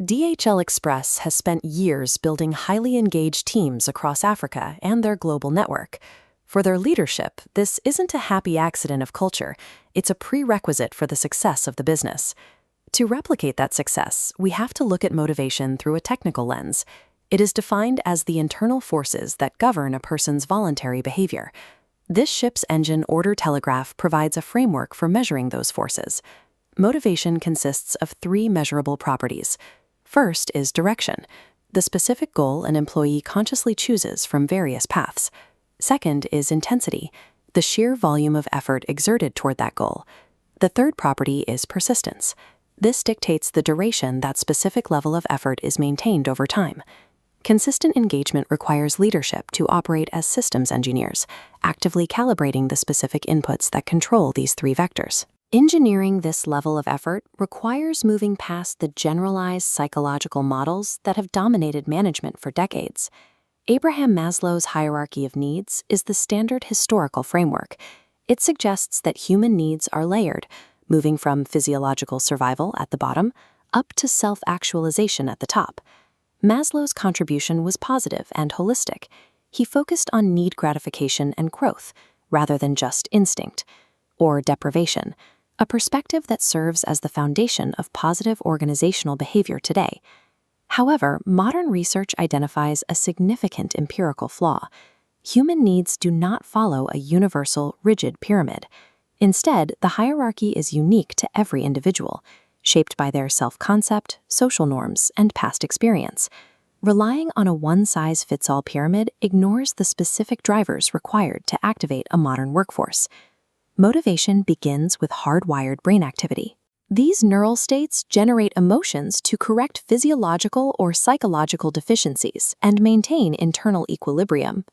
DHL Express has spent years building highly engaged teams across Africa and their global network. For their leadership, this isn't a happy accident of culture, it's a prerequisite for the success of the business. To replicate that success, we have to look at motivation through a technical lens. It is defined as the internal forces that govern a person's voluntary behavior. This ship's engine order telegraph provides a framework for measuring those forces. Motivation consists of three measurable properties. First is direction, the specific goal an employee consciously chooses from various paths. Second is intensity, the sheer volume of effort exerted toward that goal. The third property is persistence. This dictates the duration that specific level of effort is maintained over time. Consistent engagement requires leadership to operate as systems engineers, actively calibrating the specific inputs that control these three vectors. Engineering this level of effort requires moving past the generalized psychological models that have dominated management for decades. Abraham Maslow's hierarchy of needs is the standard historical framework. It suggests that human needs are layered, moving from physiological survival at the bottom up to self-actualization at the top. Maslow's contribution was positive and holistic. He focused on need gratification and growth, rather than just instinct, or deprivation, a perspective that serves as the foundation of positive organizational behavior today. However, modern research identifies a significant empirical flaw. Human needs do not follow a universal, rigid pyramid. Instead, the hierarchy is unique to every individual, shaped by their self-concept, social norms, and past experience. Relying on a one-size-fits-all pyramid ignores the specific drivers required to activate a modern workforce. Motivation begins with hardwired brain activity. These neural states generate emotions to correct physiological or psychological deficiencies and maintain internal equilibrium.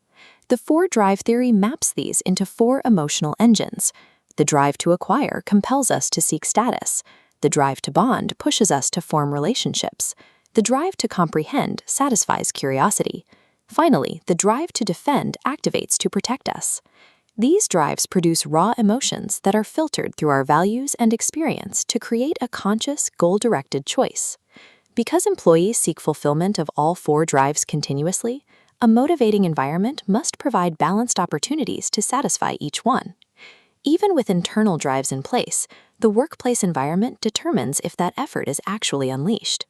The four-drive theory maps these into four emotional engines. The drive to acquire compels us to seek status. The drive to bond pushes us to form relationships. The drive to comprehend satisfies curiosity. Finally, the drive to defend activates to protect us. These drives produce raw emotions that are filtered through our values and experience to create a conscious, goal-directed choice. Because employees seek fulfillment of all four drives continuously, a motivating environment must provide balanced opportunities to satisfy each one. Even with internal drives in place, the workplace environment determines if that effort is actually unleashed.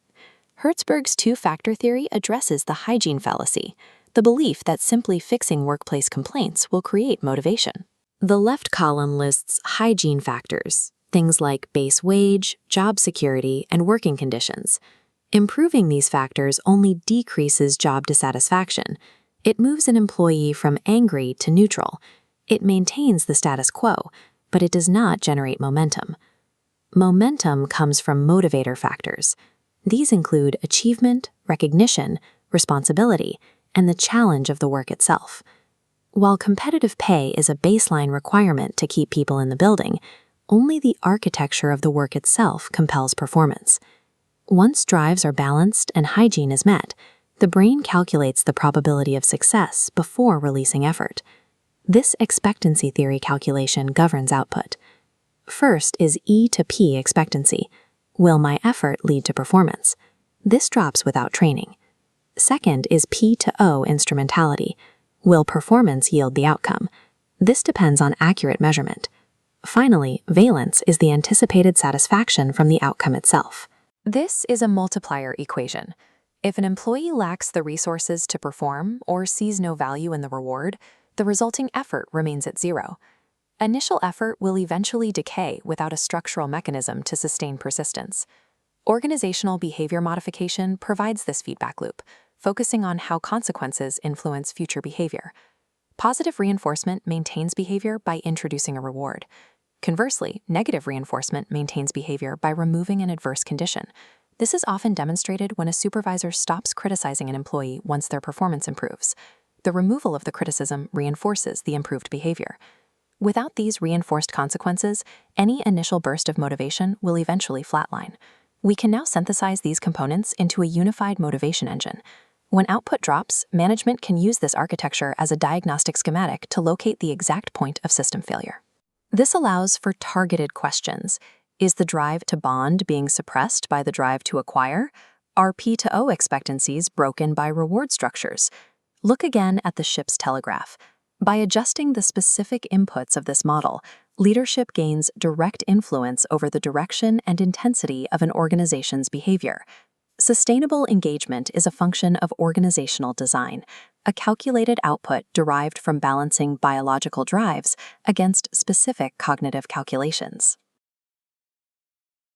Hertzberg's two-factor theory addresses the hygiene fallacy, the belief that simply fixing workplace complaints will create motivation. The left column lists hygiene factors, things like base wage, job security, and working conditions. Improving these factors only decreases job dissatisfaction. It moves an employee from angry to neutral. It maintains the status quo, but it does not generate momentum. Momentum comes from motivator factors. These include achievement, recognition, responsibility, and the challenge of the work itself. While competitive pay is a baseline requirement to keep people in the building, only the architecture of the work itself compels performance. Once drives are balanced and hygiene is met, the brain calculates the probability of success before releasing effort. This expectancy theory calculation governs output. First is E to P expectancy. Will my effort lead to performance? This drops without training. Second is P to O instrumentality. Will performance yield the outcome? This depends on accurate measurement. Finally, valence is the anticipated satisfaction from the outcome itself. This is a multiplier equation. If an employee lacks the resources to perform or sees no value in the reward, the resulting effort remains at zero. Initial effort will eventually decay without a structural mechanism to sustain persistence. Organizational behavior modification provides this feedback loop, focusing on how consequences influence future behavior. Positive reinforcement maintains behavior by introducing a reward. Conversely, negative reinforcement maintains behavior by removing an adverse condition. This is often demonstrated when a supervisor stops criticizing an employee once their performance improves. The removal of the criticism reinforces the improved behavior. Without these reinforced consequences, any initial burst of motivation will eventually flatline. We can now synthesize these components into a unified motivation engine. When output drops, management can use this architecture as a diagnostic schematic to locate the exact point of system failure. This allows for targeted questions. Is the drive to bond being suppressed by the drive to acquire? Are P to O expectancies broken by reward structures? Look again at the ship's telegraph. By adjusting the specific inputs of this model, leadership gains direct influence over the direction and intensity of an organization's behavior. Sustainable engagement is a function of organizational design, a calculated output derived from balancing biological drives against specific cognitive calculations.